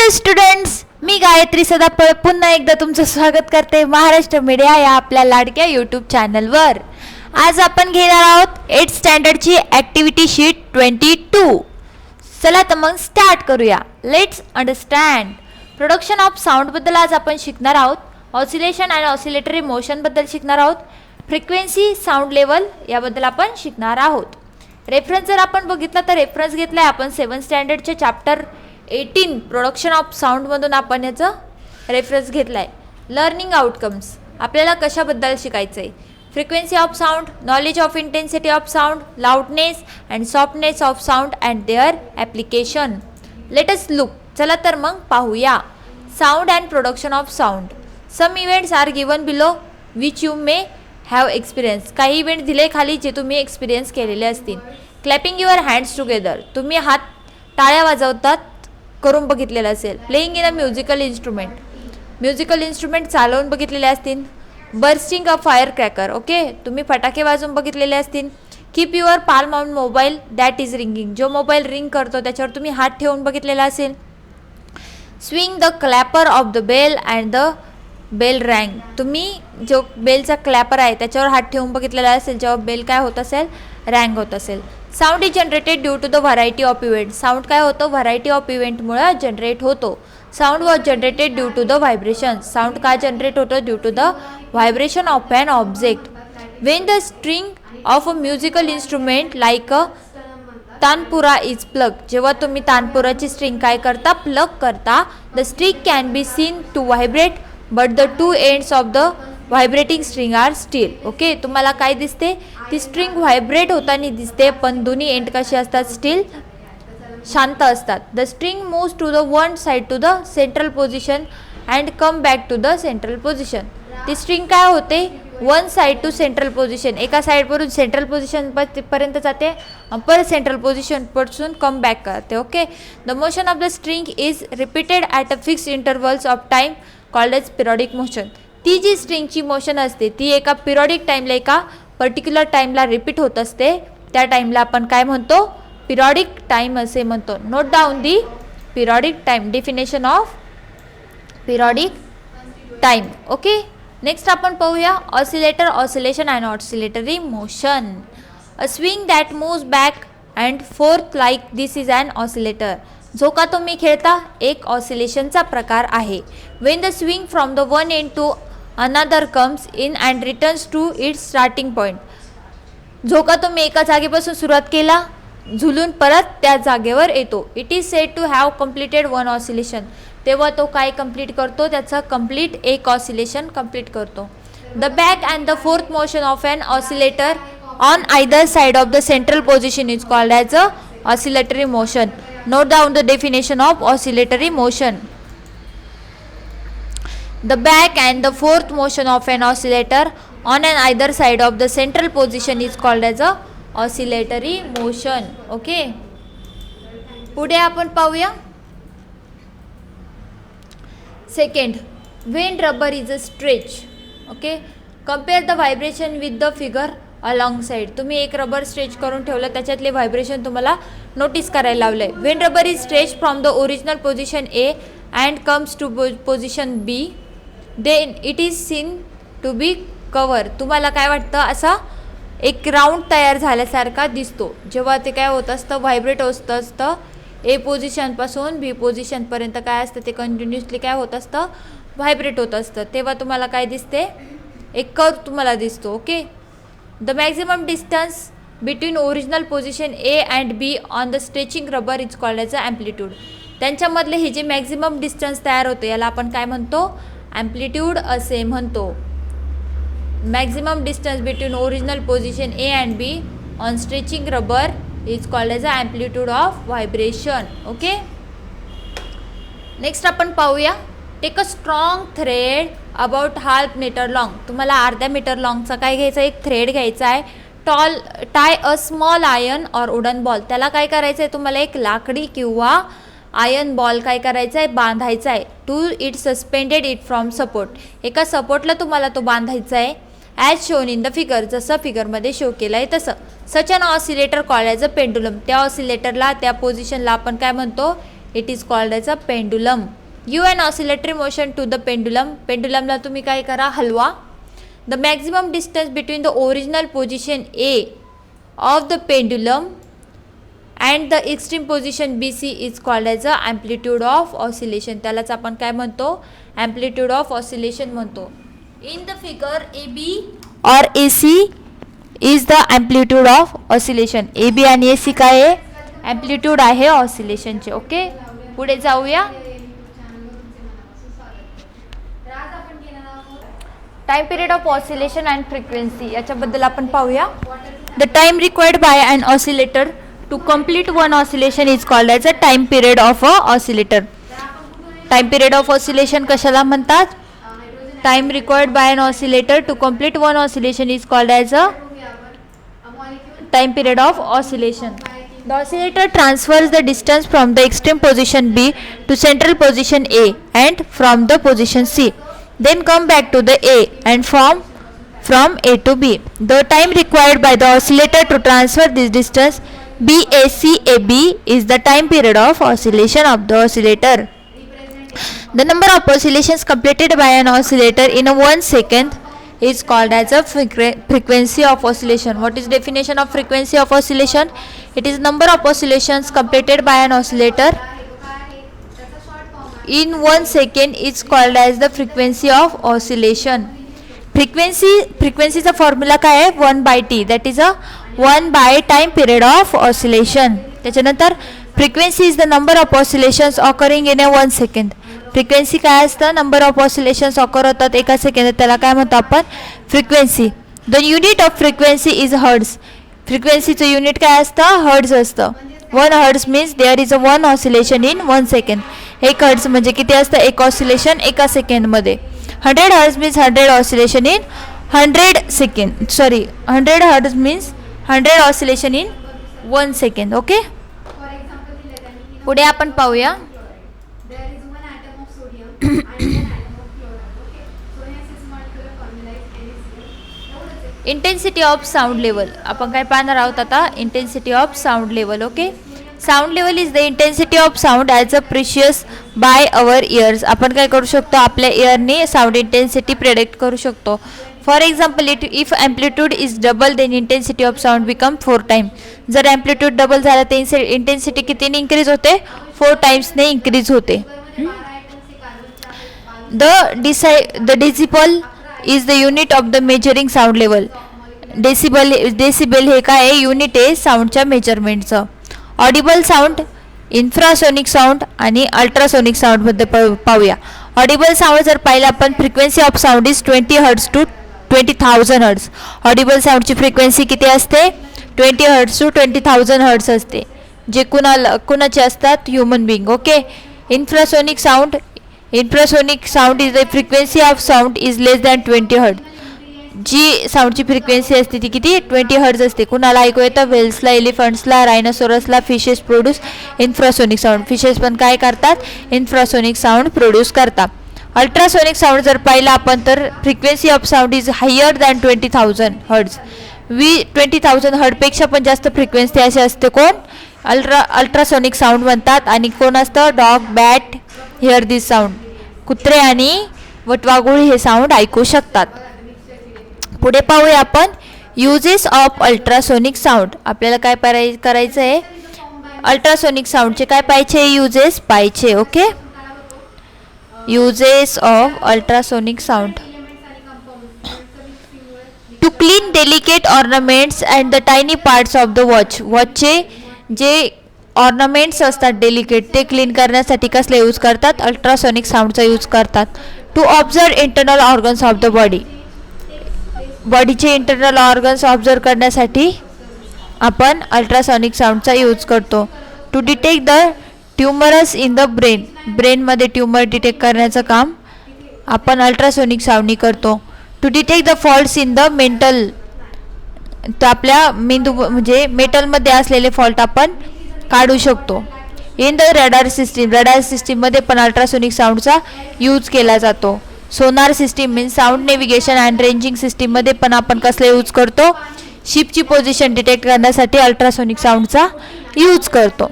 Hello students, मी गायत्री सदाफळ पुन्हा एकदा तुमचं स्वागत करते महाराष्ट्र मीडिया या आपल्या लाडक्या यूट्यूब चॅनलवर. आज आपण घेणार आहोत 8th स्टँडर्डची ॲक्टिव्हिटी शीट 22. चला तर मग स्टार्ट करूया. Let's understand. प्रोडक्शन ऑफ साऊंडबद्दल आज आपण शिकणार आहोत. ऑसिलेशन अँड ऑसिलेटरी मोशनबद्दल शिकणार आहोत. फ्रिक्वेन्सी, साऊंड लेवल याबद्दल आपण शिकणार आहोत. रेफरन्स जर आपण बघितला तर रेफरन्स घेतला आहे आपण 7th स्टँडर्डचे चॅप्टर 18 प्रोडक्शन ऑफ साऊंडमधून आपण याचं रेफरन्स घेतला आहे. लर्निंग आउटकम्स आपल्याला कशाबद्दल शिकायचं आहे. Frequency of sound, knowledge of intensity of sound, loudness and softness of sound and their application. Let us look. चला तर मग पाहूया. Sound and production of sound. Some events are given below which you may have experience. काही event दिले खाली जे तुम्ही experience केलेले असतील. Clapping your hands together. तुम्ही हात टाळ्या वाजवतात करून बघितलेलं असेल. Playing in a musical instrument. Musical instrument चालवून बघितलेले असतील. Bursting a fire cracker. Okay, तुम्ही फटाके वाजवून बघितलेले असतील. Keep your palm on mobile that is ringing. जो मोबाईल रिंग करतो त्याच्यावर तुम्ही हात ठेवून बघितलेला असेल. Swing the clapper of the bell and the bell rang. तुम्ही जो बेलचा क्लॅपर आहे त्याच्यावर हात ठेवून बघितलेला असेल जेव्हा बेल काय होत असेल, रँग होत असेल. Sound is generated due to the variety of event. Sound काय होतं, व्हरायटी ऑफ इव्हेंटमुळे जनरेट होतो. Sound was generated due to the vibration. Sound काय जनरेट होतं, due to the vibration of an object. When the string of a musical instrument like a tanpura is plug. जेव्हा तुम्ही तानपुराची string काय करता, plug करता, the string can be seen to vibrate but the two ends of the vibrating string are still. Okay, तुम्हाला काय दिसते, ती स्ट्रिंग व्हायब्रेट होताना दिसते पण दोन्ही एंड कशी असतात, स्टील, शांत असतात. The string moves to the one side to the central position and come back to the central position. ती स्ट्रिंग काय होते, one side to central position, एका साईडवरून सेंट्रल पोझिशन पर्यंत जाते, परत सेंट्रल पोझिशनपासून कम बॅक करते. Okay, the motion of the string is repeated at a fixed intervals of time called as periodic motion. ती जी स्ट्रिंगची मोशन असते ती एका पिरियडिक टाईमला, एका पर्टिक्युलर टाईमला रिपीट होत असते. त्या टाईमला आपण काय म्हणतो, पिरियडिक टाईम असे म्हणतो. Note down the periodic time. Definition of periodic time. Okay, next आपण पाहूया oscillator, oscillation and oscillatory motion. A swing that moves back and forth like this is an oscillator. जो का तुम्ही खेळता एक ऑसिलेशनचा प्रकार आहे. When the swing from the one end to another comes in and returns to its starting point. जो का तुम्ही एका जागेपासून सुरुवात केला, झुलून परत त्या जागेवर येतो. It is said to have completed one oscillation. तेव्हा तो काय कंप्लीट करतो, त्याचा कंप्लीट एक ऑसिलेशन कंप्लीट करतो. The back and the forth motion of an oscillator on either side of the central position is called as a oscillatory motion. Note down the definition of oscillatory motion. The back and the fourth motion of an oscillator on an either side of the central position is called as a oscillatory motion. Okay. पुढे आपण पाहूया. Second, when rubber is a stretch. Okay. Compare the vibration with the figure along side. तुम्ही एक rubber stretch करून ठेवलं, त्याच्यातले vibration तुम्हाला notice करायला लावलं आहे. When rubber is stretch from the original position A and comes to position B then it is seen to be cover. तुम्हाला काय वाटतं, असा एक राऊंड तयार झाल्यासारखा दिसतो. जेव्हा ते काय होत असतं, व्हायब्रेट होत असतं ए पोझिशनपासून बी पोझिशनपर्यंत काय असतं, ते कंटिन्युअसली काय होत असतं, व्हायब्रेट होत असतं. तेव्हा तुम्हाला काय दिसते, एक कर्व तुम्हाला दिसतो. Okay, the maximum distance between original position A and B on the stretching rubber is called as amplitude. त्यांच्यामधले हे जे मॅक्झिमम डिस्टन्स तयार होते याला आपण काय म्हणतो, ॲम्प्लिट्यूड असे म्हणतो. Maximum distance between original position A and B on stretching rubber is called as a amplitude of vibration. Okay, next आपण पाहूया. Take a strong thread about half metre long. तुम्हाला अर्ध्या मीटर लॉंगचा काय घ्यायचा, एक थ्रेड घ्यायचा आहे. टाय अ स्मॉल आयर्न और वुडन बॉल. त्याला काय करायचं आहे, तुम्हाला एक लाकडी किंवा आयर्न बॉल काय करायचा आहे, बांधायचा आहे. To it suspended it from support. एका सपोर्टला तुम्हाला तो बांधायचा आहे. As shown in the figure. जसं फिगरमध्ये शो केलं आहे तसं. Such an oscillator called as a pendulum. त्या ऑसिलेटरला, त्या पोझिशनला आपण काय म्हणतो, it is called as a pendulum. Give an oscillatory motion to the pendulum. पेंडुलमला तुम्ही काय करा, हलवा. The maximum distance between the original position A of the pendulum and the extreme position B C is called as a amplitude of oscillation. त्यालाच आपण काय म्हणतो, amplitude of oscillation म्हणतो. In the figure A B और A C is the amplitude of oscillation. A B आणि A C काय आहे, amplitude आहे ऑसिलेशनचे. ओके, पुढे जाऊया. Time period of oscillation and frequency याच्याबद्दल आपण पाहूया. The time required by an oscillator to complete one oscillation is called as a time period of a oscillator. Time period of oscillation कशाला म्हणतात, time required by an oscillator to complete one oscillation is called as a time period of oscillation. The oscillator transfers the distance from the extreme position B to central position A and from the position C. Then come back to the A and from A to B. The time required by the oscillator to transfer this distance BACAB is the time period of oscillation of the oscillator. The number of oscillations completed by an oscillator in a 1 second is called as a frequency of oscillation. What is definition of frequency of oscillation? It is number of oscillations completed by an oscillator in 1 second is called as the frequency of oscillation. Frequency चा formula काय आहे, 1/t, that is a 1 by time period of oscillation. त्याच्यानंतर frequency is the number of oscillations occurring in a 1 second. Frequency काय असतं, number of oscillations occur होतात एका सेकंदात, त्याला काय म्हणतो आपण, frequency. The unit of frequency is hertz. फ्रिक्वेन्सीचं युनिट काय असतं, हर्ट्ज असतं. 1 hertz means there is a 1 oscillation in 1 second. 1 hertz म्हणजे किती असतं, 1 ऑसिलेशन एका सेकंडमध्ये. 100 hertz means 100 oscillation in 100 second. 100 hertz means 100 oscillation in 1 second. Okay, पुढे आपण पाहूया. Intensity of sound level. आपण काय पाहणार आहोत आता, intensity of sound level. Okay, sound level is the intensity of sound as a precious by our years. आपण काय करू शकतो, आपल्या इयरने साऊंड इंटेन्सिटी प्रेडिक्ट करू शकतो. For example, if amplitude is double then intensity of sound become 4 time. जर amplitude double झाला तर इंटेन्सिटी कितीने इन्क्रीज होते, 4 टाइम्सने इन्क्रीज होते. The decibel is the unit of the measuring sound level. Decibel हे काय आहे, युनिट आहे साऊंडच्या मेजरमेंटचं. ऑडिबल साऊंड, इन्फ्रासोनिक साऊंड आणि अल्ट्रासोनिक साऊंडमध्ये पाहूया. ऑडिबल साऊंड जर पाहिलं आपण, frequency of sound is 20 hertz to 20,000 hertz. Audible साऊंडची फ्रिक्वेन्सी किती असते, 20 हर्ट्ज टू 20,000 हर्ट्ज असते, जे कुणाचे असतात, human being. Okay, infrasonic sound is the frequency of sound is less than 20 hertz. जी साऊंडची फ्रिक्वेन्सी असते ती किती, 20 हर्ट्ज असते. कुणाला ऐकू येतं, व्हेल्सला, एलिफंट्सला, रायनोसोरसला, fishes produce infrasonic sound. Fishes पण काय करतात, इन्फ्रासोनिक साऊंड प्रोड्यूस करतात. अल्ट्रासोनिक साऊंड जर पाहिलं आपण तर frequency of sound is higher than 20,000 hertz. 20,000 हर्ट्जपेक्षा पण जास्त फ्रिक्वेन्सी अशी असते, कोण, अल्ट्रासोनिक साऊंड म्हणतात. आणि कोण असतं, dog, bat here this sound. कुत्रे आणि वटवाघूळ हे साऊंड ऐकू शकतात. पुढे पाहूया आपण युजेस ऑफ अल्ट्रासोनिक साऊंड. आपल्याला काय करायचं आहे, अल्ट्रासोनिक साऊंडचे काय पाहिजे, युजेस पाहिजे. Okay, uses of ultrasonic sound. To clean delicate ornaments and the tiny parts of the watch. वॉचचे जे ऑर्नामेंट्स असतात डेलिकेट, ते क्लीन करण्यासाठी कसले यूज करतात, अल्ट्रासोनिक साऊंडचा यूज करतात. To observe internal organs of the body. बॉडीचे इंटरनल ऑर्गन्स ऑब्झर्व करण्यासाठी आपण अल्ट्रासोनिक साऊंडचा यूज करतो. To detect the tumours in the brain. ब्रेनमध्ये ट्युमर डिटेक्ट करण्याचं काम आपण अल्ट्रासोनिक साऊंडनी करतो. To detect the faults in the mental. तर आपल्या मेंदू म्हणजे मेटलमध्ये असलेले फॉल्ट आपण काढू शकतो. In the radar system. Radar सिस्टीममध्ये पण अल्ट्रासोनिक साऊंडचा यूज केला जातो. Sonar system means sound navigation and ranging सिस्टीममध्ये पण आपण कसले यूज करतो, शिपची पोझिशन डिटेक्ट करण्यासाठी अल्ट्रासोनिक साऊंडचा यूज करतो.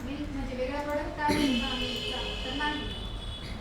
मिल्क म्हणजे वेगळा प्रोडक्ट काय होता मिल्कचा तर नाही.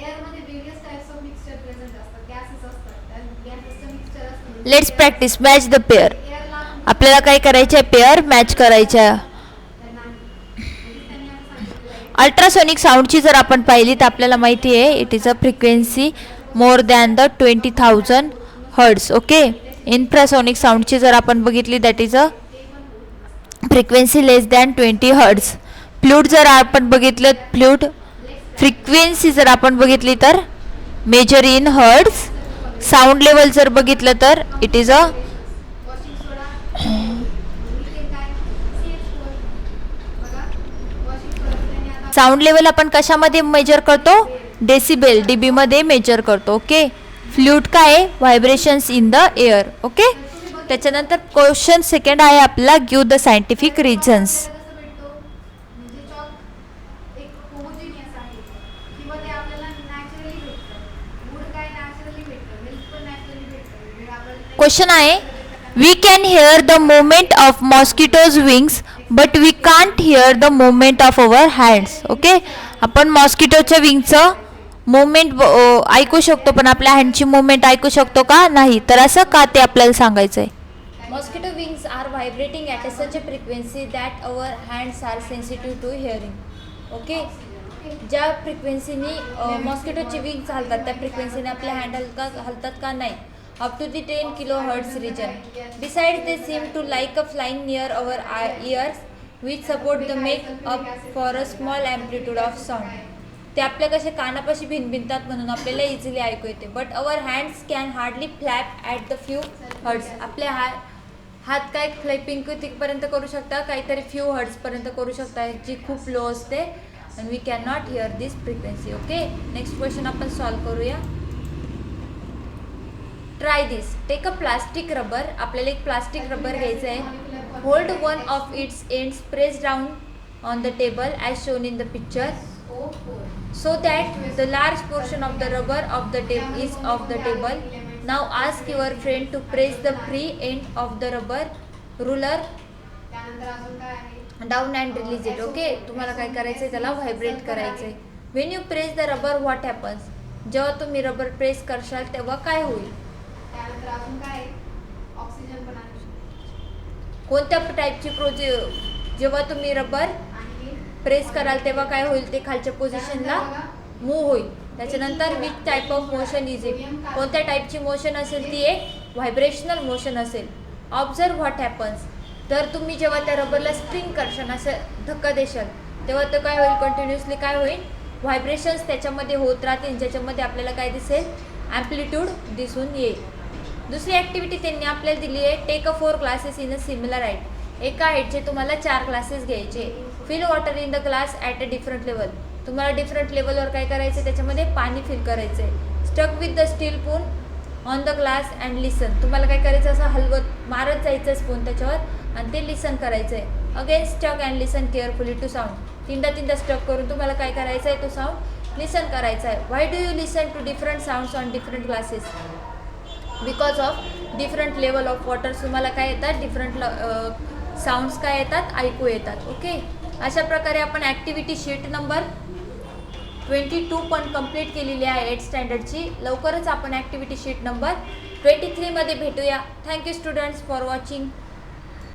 एअरमध्ये various types of mixture present असतात, गॅसेस असतात, त्या गॅसेसचं मिक्सचर असतं. Let's practice match the pair. एअरला आपल्याला काय करायचं आहे, पेअर मॅच करायच्या. तर नाही म्हणजे त्यांनी असं सांगितलेलं आहे. अल्ट्रासोनिक साऊंडची जर आपण पाहिली तर आपल्याला माहिती आहे it is a frequency more than the 20,000 hertz. Okay. Infrasonic साऊंडची जर आपण बघितली that is a frequency less than 20 hertz. Flute जर आपण बघितलं, फ्लूट फ्रिक्वेन्सी जर आपण बघितली तर measure in hertz. Sound level जर बघितलं तर it is a washing soda methane काय CH4 बघा. वॉशिंग सोडा त्यांनी आता साऊंड लेवल आपण कशामध्ये मेजर करतो, डेसिबेल डीबी मध्ये मेजर करतो. ओके. फ्लूट काय आहे, vibrations in the air. Okay. त्याच्यानंतर क्वेश्चन सेकंड आहे आपला, गिव्ह द सायंटिफिक रिझन्स. कसं भेटतो म्हणजे चॉक एक होमोजिनियस आहे किंवा ते आपल्याला नॅचरली भेटतं. मूड काय नॅचरली भेटतं, मिल्क पण नॅचरली भेटतं. म्हणजे आपल्याला क्वेश्चन आहे, we can hear the movement of mosquitoes wings but we can't hear the movement of our hands. Okay. आपण मॉस्किटोच्या विंगचं मुवमेंट ऐकू शकतो पण आपल्या हँडची मुवमेंट ऐकू शकतो का, नाही. तर असं का ते आपल्याला सांगायचं आहे. Mosquito wings are vibrating at such a frequency that our hands are sensitive to hearing. Okay. ज्या फ्रिक्वेन्सीनी मॉस्किटोची विंग्स हलतात त्या फ्रिक्वेन्सीने आपले हँड हलतात का, नाही. Up to the 10 kilo hertz region. Besides they seem to like a flying near our ears which support the make up for a small amplitude of sound. ते आपल्या कसे कानापाशी भिनभिनतात म्हणून आपल्याला इझिली ऐकू येते. But our hands can hardly flap at the few hertz. आपले हात काय फ्लॅपिंग तिथपर्यंत करू शकता, काहीतरी फ्यू हर्ट्सपर्यंत करू शकता, जी खूप लो असते. And we can not hear this frequency. Okay. Next question आपण सॉल्व करूया. Try this. Take a plastic rubber. आपल्याला एक प्लास्टिक रबर घ्यायचं आहे. Hold one of its ends press down on the table as shown in the picture so that the large portion of the rubber of the table is off the table. Now ask your friend to press the free end of the rubber ruler त्यानंतर अजून काय आहे down and release it. Okay. तुम्हाला काय करायचं आहे, त्याला vibrate करायचं आहे. when you press the rubber what happens. जेव्हा तुम्ही रबर प्रेस करशाल तेव्हा काय होईल. त्यानंतर अजून काय आहे ऑक्सिजन पण आणू शकतो. कोणत्या टाईपची जेव्हा तुम्ही रबर आणि प्रेस कराल तेव्हा काय होईल, ते खालच्या पोझिशनला मूव्ह होईल. त्याच्यानंतर which type of motion is it. कोणत्या टाईपची मोशन असेल, ती एक व्हायब्रेशनल मोशन असेल. Observe what happens. तर तुम्ही जेव्हा त्या रबरला स्ट्रिंग करशाल, असं धक्का देशाल, तेव्हा तो काय होईल, कंटिन्युअसली काय होईल, व्हायब्रेशन्स त्याच्यामध्ये होत राहतील, ज्याच्यामध्ये आपल्याला काय दिसेल, ॲम्प्लिट्यूड दिसून येईल. दुसरी ॲक्टिव्हिटी त्यांनी आपल्याला दिली आहे, take a 4 classes in a similar height. एका हाईटचे तुम्हाला 4 क्लासेस घ्यायचे. Fill water in the glass at a different level. तुम्हाला डिफरंट लेवलवर काय करायचं आहे, त्याच्यामध्ये पाणी फिल करायचं आहे. Stuck with the steel spoon on the glass and listen. तुम्हाला काय करायचं, असं हलवत मारत जायचं स्पून त्याच्यावर आणि ते लिसन करायचं आहे. Again stuck and listen carefully to sound. तीनदा स्टक करून तुम्हाला काय करायचं आहे, तो साऊंड लिसन करायचा आहे. Why do you listen to different sounds on different glasses. Because of different level of water. तुम्हाला काय येतात, डिफरंट साऊंड्स काय येतात, ऐकू येतात. ओके. अशा प्रकारे आपण ॲक्टिव्हिटी शीट नंबर 22 पण कंप्लीट केलेली आहे 8th स्टँडर्डची. लवकरच आपण ॲक्टिव्हिटी शीट नंबर 23 मध्ये भेटूया. Thank you students for watching.